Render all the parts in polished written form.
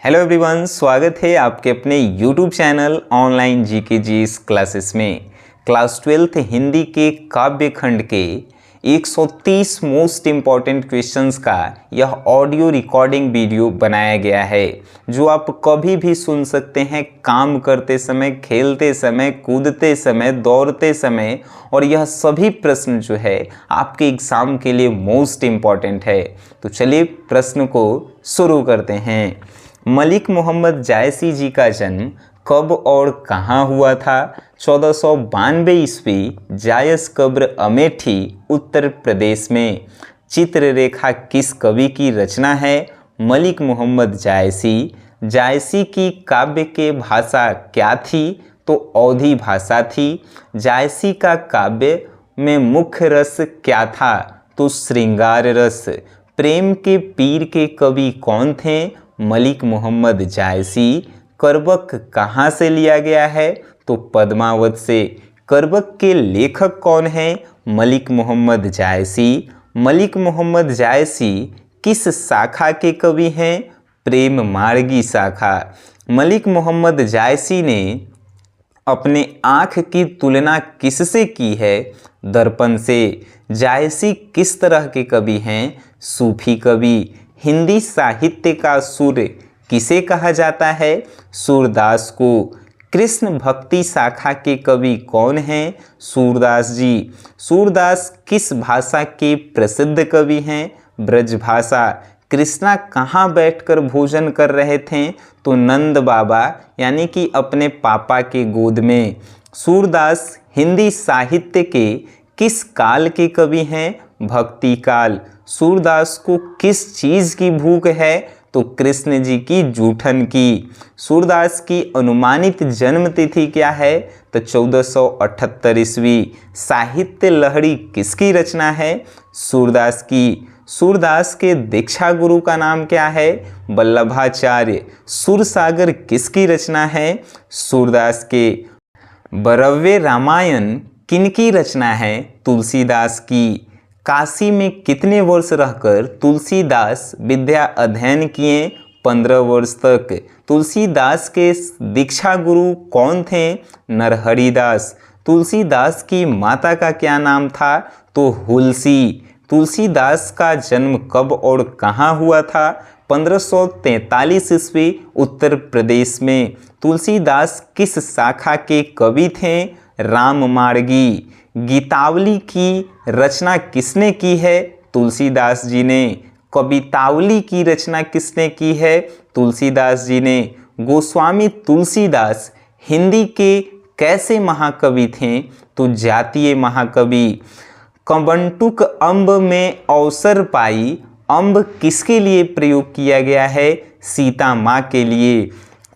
Hello everyone, स्वागत है आपके अपने YouTube channel online GK GS classes में। क्लास 12th हिंदी के काव्य खंड के 130 मोस्ट इम्पॉर्टेंट क्वेश्चंस का यह ऑडियो रिकॉर्डिंग वीडियो बनाया गया है, जो आप कभी भी सुन सकते हैं, काम करते समय, खेलते समय, कूदते समय, दौड़ते समय। और यह सभी प्रश्न जो है आपके एग्ज़ाम के लिए मोस्ट इम्पॉर्टेंट है। तो चलिए प्रश्न को शुरू करते हैं। मलिक मोहम्मद जायसी जी का जन्म कब और कहाँ हुआ था? 1492 ईस्वी, जायस कब्र अमेठी, उत्तर प्रदेश में। चित्ररेखा किस कवि की रचना है? मलिक मोहम्मद जायसी। जायसी की काव्य के भाषा क्या थी? तो अवधी भाषा थी। जायसी का काव्य में मुख्य रस क्या था? तो श्रृंगार रस। प्रेम के पीर के कवि कौन थे? मलिक मोहम्मद जायसी। करबक कहाँ से लिया गया है? तो पद्मावत से। करबक के लेखक कौन हैं? मलिक मोहम्मद जायसी। मलिक मोहम्मद जायसी किस शाखा के कवि हैं? प्रेम मार्गी शाखा। मलिक मोहम्मद जायसी ने अपने आँख की तुलना किससे की है? दर्पण से। जायसी किस तरह के कवि हैं? सूफी कवि। हिंदी साहित्य का सूर्य किसे कहा जाता है? सूरदास को। कृष्ण भक्ति शाखा के कवि कौन हैं? सूरदास जी। सूरदास किस भाषा के प्रसिद्ध कवि हैं? ब्रज भाषा। कृष्णा कहाँ बैठकर भोजन कर रहे थे? तो नंद बाबा यानी कि अपने पापा के गोद में। सूरदास हिंदी साहित्य के किस काल के कवि हैं? भक्ति काल। सूरदास को किस चीज़ की भूख है? तो कृष्ण जी की जूठन की। सूरदास की अनुमानित जन्म तिथि क्या है? तो 1478 ईस्वी। साहित्य लहरी किसकी रचना है? सूरदास की। सूरदास के दीक्षा गुरु का नाम क्या है? वल्लभाचार्य। सुरसागर किसकी रचना है? सूरदास के। बरव्य रामायण किनकी रचना है? तुलसीदास की। काशी में कितने वर्ष रहकर तुलसीदास विद्या अध्ययन किए? 15 वर्ष तक। तुलसीदास के दीक्षा गुरु कौन थे? नरहरिदास। तुलसीदास की माता का क्या नाम था? तो हुलसी। तुलसीदास का जन्म कब और कहाँ हुआ था? 1543 ईस्वी, उत्तर प्रदेश में। तुलसीदास किस शाखा के कवि थे? राममार्गी। गीतावली की रचना किसने की है? तुलसीदास जी ने। कवितावली की रचना किसने की है? तुलसीदास जी ने। गोस्वामी तुलसीदास हिंदी के कैसे महाकवि थे? तो जातीय महाकवि। कबंटुक अम्ब में अवसर पाई, अम्ब किसके लिए प्रयोग किया गया है? सीता माँ के लिए।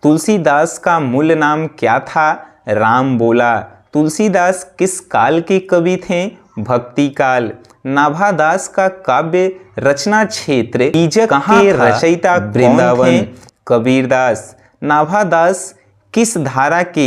तुलसीदास का मूल नाम क्या था? राम बोला। तुलसीदास किस काल के कवि थे? भक्ति काल। नाभादास का काव्य रचना क्षेत्र बीजक के रचयिता वृंदावन। कबीरदास। नाभादास किस धारा के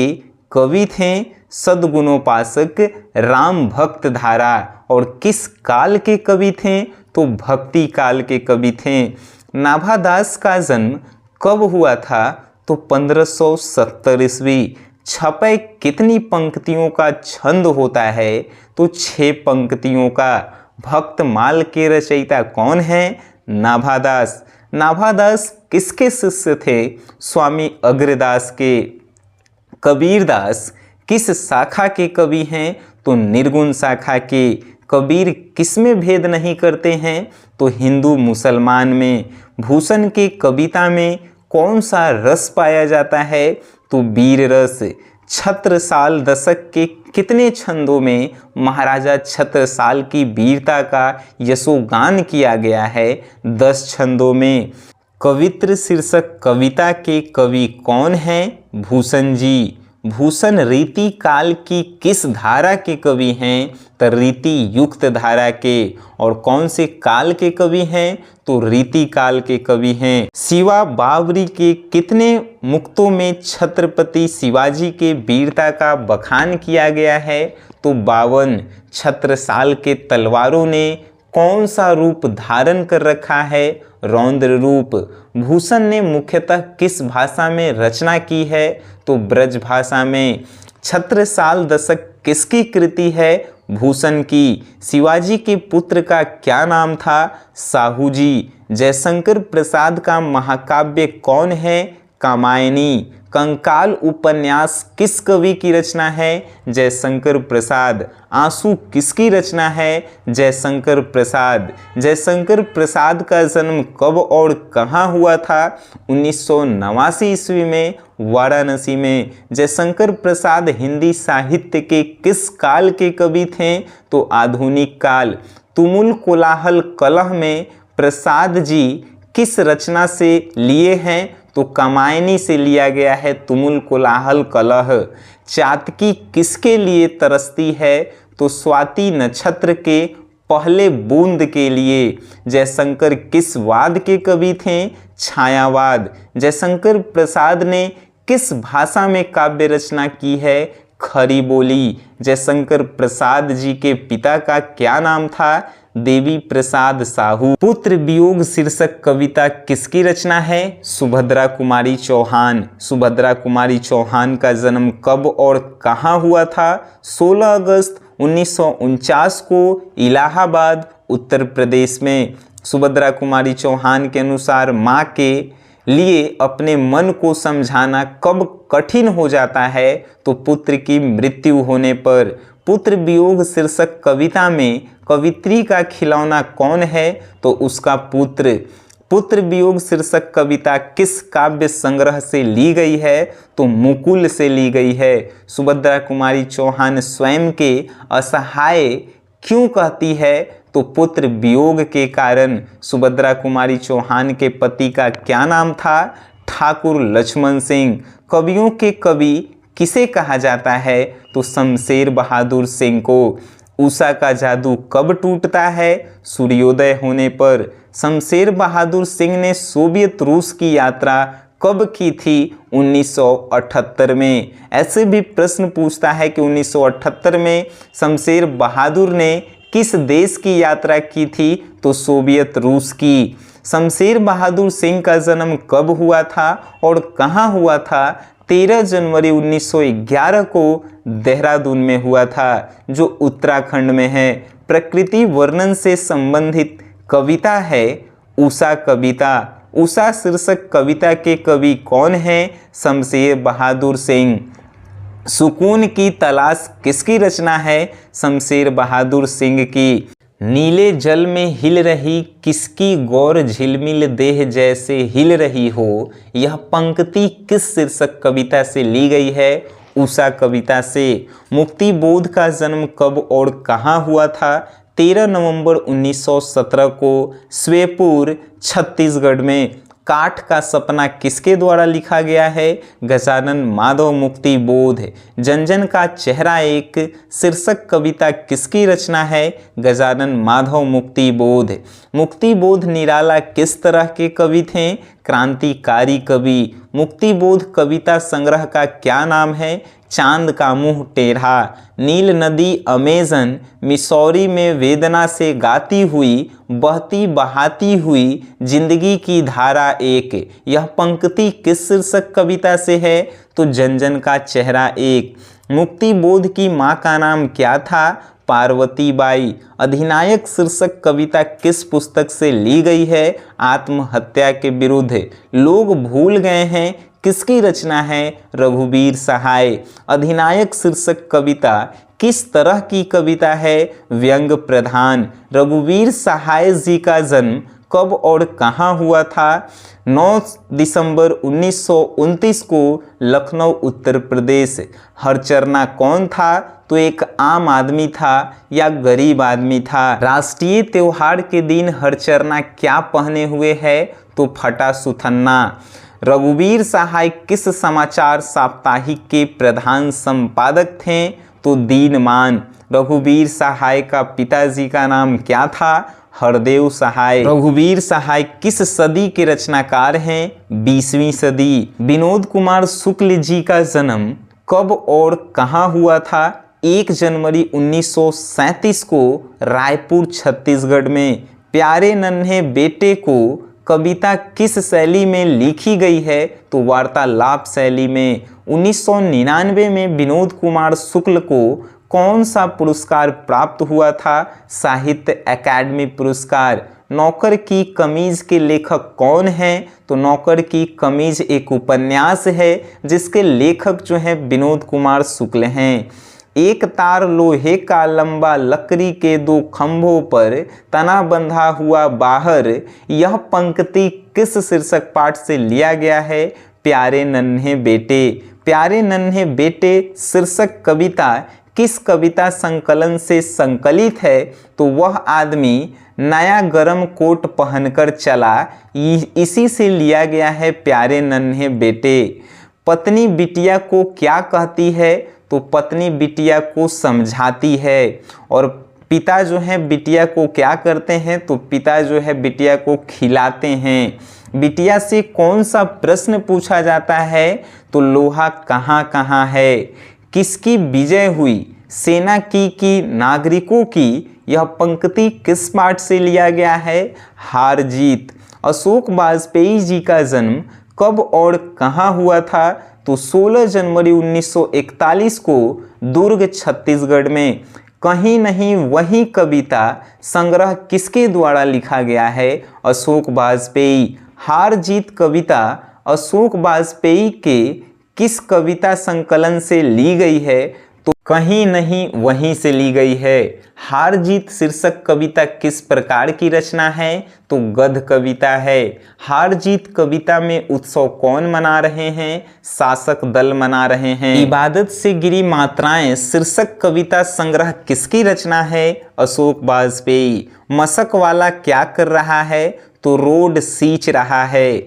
कवि थे? सद्गुणोपासक राम भक्त धारा। और किस काल के कवि थे? तो भक्ति काल के कवि थे। नाभादास का जन्म कब हुआ था? तो 1570 ईस्वी। छपै कितनी पंक्तियों का छंद होता है? तो 6 पंक्तियों का। भक्तमाल के रचयिता कौन है? नाभादास। नाभादास किसके शिष्य थे? स्वामी अग्रदास के। कबीरदास किस शाखा के कवि हैं? तो निर्गुण शाखा के। कबीर किसमें भेद नहीं करते हैं? तो हिंदू मुसलमान में। भूषण के कविता में कौन सा रस पाया जाता है? तो वीर रस। छत्रसाल दशक के कितने छंदों में महाराजा छत्रसाल की वीरता का यशोगान किया गया है? 10 छंदों में। कवित्र शीर्षक कविता के कवि कौन हैं? भूषण जी। भूषण रीति काल की किस धारा के कवि हैं? तो रीति युक्त धारा के। और कौन से काल के कवि हैं? तो रीति काल के कवि हैं। शिवा बावरी के कितने मुक्तों में छत्रपति शिवाजी के वीरता का बखान किया गया है? तो 52। छत्रसाल के तलवारों ने कौन सा रूप धारण कर रखा है? रौद्र रूप। भूषण ने मुख्यतः किस भाषा में रचना की है? तो ब्रज भाषा में। छत्रसाल दशक किसकी कृति है? भूषण की। शिवाजी के पुत्र का क्या नाम था? साहूजी। जयशंकर प्रसाद का महाकाव्य कौन है? कामायनी। कंकाल उपन्यास किस कवि की रचना है? जयशंकर प्रसाद। आंसू किसकी रचना है? जयशंकर प्रसाद। जयशंकर प्रसाद का जन्म कब और कहाँ हुआ था? 1989 ईस्वी में वाराणसी में। जयशंकर प्रसाद हिंदी साहित्य के किस काल के कवि थे? तो आधुनिक काल। तुमुल कोलाहल कलह में प्रसाद जी किस रचना से लिए हैं? तो कामायनी से लिया गया है तुमुल कोलाहल कलह। चातकी किसके लिए तरसती है? तो स्वाति नक्षत्र के पहले बूंद के लिए। जयशंकर किस वाद के कवि थे? छायावाद। जयशंकर प्रसाद ने किस भाषा में काव्य रचना की है? खरी बोली। जयशंकर प्रसाद जी के पिता का क्या नाम था? देवी प्रसाद साहू। पुत्र वियोग शीर्षक कविता किसकी रचना है? सुभद्रा कुमारी चौहान। सुभद्रा कुमारी चौहान का जन्म कब और कहाँ हुआ था? 16 अगस्त 1949 को इलाहाबाद उत्तर प्रदेश में। सुभद्रा कुमारी चौहान के अनुसार माँ के लिए अपने मन को समझाना कब कठिन हो जाता है? तो पुत्र की मृत्यु होने पर। पुत्र वियोग शीर्षक कविता में कवित्री का खिलौना कौन है? तो उसका पुत्र। पुत्र वियोग शीर्षक कविता किस काव्य संग्रह से ली गई है? तो मुकुल से ली गई है। सुभद्रा कुमारी चौहान स्वयं के असहाय क्यों कहती है? तो पुत्र वियोग के कारण। सुभद्रा कुमारी चौहान के पति का क्या नाम था? ठाकुर लक्ष्मण सिंह। कवियों के कवि किसे कहा जाता है? तो शमशेर बहादुर सिंह को। उषा का जादू कब टूटता है? सूर्योदय होने पर। शमशेर बहादुर सिंह ने सोवियत रूस की यात्रा कब की थी? 1978 में। ऐसे भी प्रश्न पूछता है कि 1978 में शमशेर बहादुर ने किस देश की यात्रा की थी? तो सोवियत रूस की। शमशेर बहादुर सिंह का जन्म कब हुआ था और कहाँ हुआ था? 13 जनवरी 1911 को देहरादून में हुआ था, जो उत्तराखंड में है। प्रकृति वर्णन से संबंधित कविता है उषा कविता। उषा शीर्षक कविता के कवि कौन हैं? शमशेर बहादुर सिंह। सुकून की तलाश किसकी रचना है? शमशेर बहादुर सिंह की। नीले जल में हिल रही किसकी गौर झिलमिल देह जैसे हिल रही हो, यह पंक्ति किस शीर्षक कविता से ली गई है? उषा कविता से। मुक्ति बोध का जन्म कब और कहाँ हुआ था? 13 नवंबर 1917 को श्वेपुर छत्तीसगढ़ में। काठ का सपना किसके द्वारा लिखा गया है? गजानन माधव। मुक्ति बोध। जनजन का चेहरा एक शीर्षक कविता किसकी रचना है? गजानन माधव। मुक्ति बोध। मुक्ति बोध निराला किस तरह के कवि थे? क्रांतिकारी कवि। मुक्ति बोध कविता संग्रह का क्या नाम है? चांद का मुंह टेढ़ा। नील नदी अमेजन मिसौरी में वेदना से गाती हुई बहती बहाती हुई जिंदगी की धारा एक, यह पंक्ति किस शीर्षक कविता से है? तो जनजन का चेहरा एक। मुक्ति बोध की माँ का नाम क्या था? पार्वती बाई। अधिनायक शीर्षक कविता किस पुस्तक से ली गई है? आत्महत्या के विरुद्ध। लोग भूल गए हैं किसकी रचना है? रघुवीर सहाय। अधिनायक शीर्षक कविता किस तरह की कविता है? व्यंग प्रधान। रघुवीर सहाय जी का जन्म कब और कहाँ हुआ था? 9 दिसंबर 1929 को लखनऊ उत्तर प्रदेश। हरचरना कौन था? तो एक आम आदमी था या गरीब आदमी था। राष्ट्रीय त्योहार के दिन हरचरना क्या पहने हुए है? तो फटा सुथन्ना। रघुवीर सहाय किस समाचार साप्ताहिक के प्रधान संपादक थे? तो दीनमान। रघुवीर सहाय का पिताजी का नाम क्या था? हरदेव सहाय। रघुवीर सहाय किस सदी के रचनाकार हैं? 20वीं सदी। विनोद कुमार शुक्ल जी का जन्म कब और कहाँ हुआ था? 1 जनवरी 1937 को रायपुर छत्तीसगढ़ में। प्यारे नन्हे बेटे को कविता किस शैली में लिखी गई है? तो वार्तालाप शैली में। 1999 में विनोद कुमार शुक्ल को कौन सा पुरस्कार प्राप्त हुआ था? साहित्य अकादमी पुरस्कार। नौकर की कमीज के लेखक कौन हैं? तो नौकर की कमीज एक उपन्यास है जिसके लेखक जो हैं विनोद कुमार शुक्ल हैं। एक तार लोहे का लंबा लकड़ी के 2 खंभों पर तना बंधा हुआ बाहर, यह पंक्ति किस शीर्षक पाठ से लिया गया है? प्यारे नन्हे बेटे। प्यारे नन्हे बेटे शीर्षक कविता किस कविता संकलन से संकलित है? तो वह आदमी नया गरम कोट पहनकर चला, इसी से लिया गया है प्यारे नन्हे बेटे। पत्नी बिटिया को क्या कहती है? तो पत्नी बिटिया को समझाती है। और पिता जो है बिटिया को क्या करते हैं? तो पिता जो है बिटिया को खिलाते हैं। बिटिया से कौन सा प्रश्न पूछा जाता है? तो लोहा कहाँ कहाँ है? किसकी विजय हुई? सेना की कि नागरिकों की? यह पंक्ति किस पाठ से लिया गया है? हार जीत। अशोक वाजपेयी जी का जन्म कब और कहाँ हुआ था? तो 16 जनवरी 1941 को दुर्ग छत्तीसगढ़ में। कहीं नहीं वही कविता संग्रह किसके द्वारा लिखा गया है? अशोक वाजपेयी। हार जीत कविता अशोक वाजपेयी के किस कविता संकलन से ली गई है? तो कहीं नहीं वहीं से ली गई है। हार जीत शीर्षक कविता किस प्रकार की रचना है? तो गद्य कविता है। हार जीत कविता में उत्सव कौन मना रहे हैं? शासक दल मना रहे हैं। इबादत से गिरी मात्राएं शीर्षक कविता संग्रह किसकी रचना है? अशोक वाजपेयी। मशक वाला क्या कर रहा है? तो रोड सींच रहा है।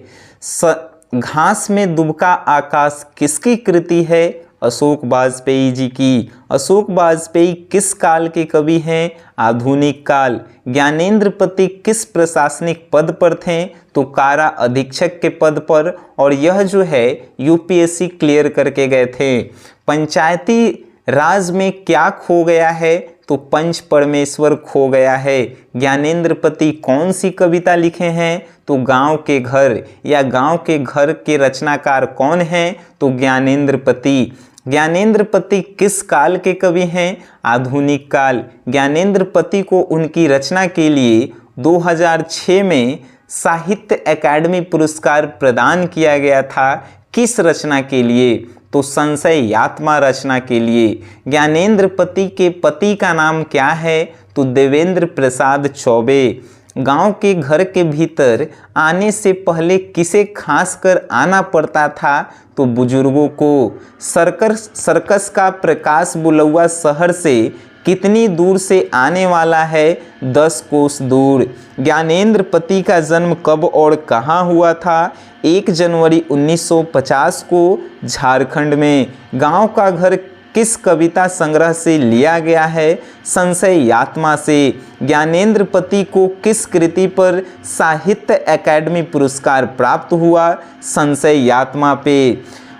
घास में दुबका आकाश किसकी कृति है? अशोक वाजपेयी जी की। अशोक वाजपेयी किस काल के कवि हैं? आधुनिक काल। ज्ञानेंद्रपति किस प्रशासनिक पद पर थे? तो कारा अधीक्षक के पद पर, और यह जो है यूपीएससी क्लियर करके गए थे। पंचायती राज में क्या खो गया है? तो पंच परमेश्वर खो गया है। ज्ञानेंद्रपति कौन सी कविता लिखे हैं? तो गांव के घर, या गांव के घर के रचनाकार कौन हैं? तो ज्ञानेंद्रपति। ज्ञानेंद्रपति किस काल के कवि हैं? आधुनिक काल। ज्ञानेंद्रपति को उनकी रचना के लिए 2006 में साहित्य अकादमी पुरस्कार प्रदान किया गया था। किस रचना के लिए? तो संशयात्मा रचना के लिए। ज्ञानेंद्रपति के पति का नाम क्या है? तो देवेंद्र प्रसाद चौबे। गांव के घर के भीतर आने से पहले किसे खास कर आना पड़ता था? तो बुजुर्गों को। सर्कस का प्रकाश बुलौआ शहर से कितनी दूर से आने वाला है? 10 कोस दूर। ज्ञानेंद्रपति का जन्म कब और कहाँ हुआ था? 1 जनवरी 1950 को झारखंड में। गांव का घर किस कविता संग्रह से लिया गया है? संशयात्मा से। ज्ञानेंद्रपति को किस कृति पर साहित्य अकादमी पुरस्कार प्राप्त हुआ? संशयात्मा पे।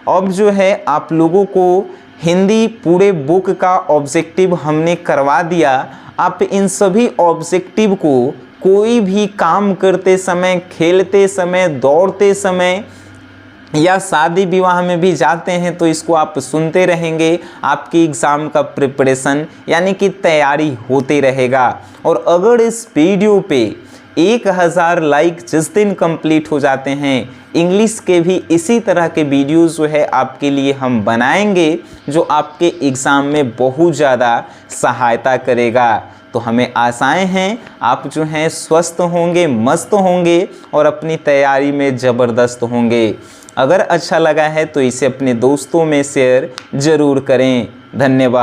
अब जो है आप लोगों को हिंदी पूरे बुक का ऑब्जेक्टिव हमने करवा दिया। आप इन सभी ऑब्जेक्टिव को कोई भी काम करते समय, खेलते समय, दौड़ते समय या शादी विवाह में भी जाते हैं तो इसको आप सुनते रहेंगे। आपकी एग्ज़ाम का प्रिपरेशन यानी कि तैयारी होते रहेगा। और अगर इस वीडियो पे 1000 लाइक जिस दिन कंप्लीट हो जाते हैं, इंग्लिश के भी इसी तरह के वीडियोस जो है आपके लिए हम बनाएंगे जो आपके एग्ज़ाम में बहुत ज़्यादा सहायता करेगा। तो हमें आशाएं हैं आप जो हैं स्वस्थ होंगे, मस्त होंगे और अपनी तैयारी में ज़बरदस्त होंगे। अगर अच्छा लगा है तो इसे अपने दोस्तों में शेयर ज़रूर करें। धन्यवाद।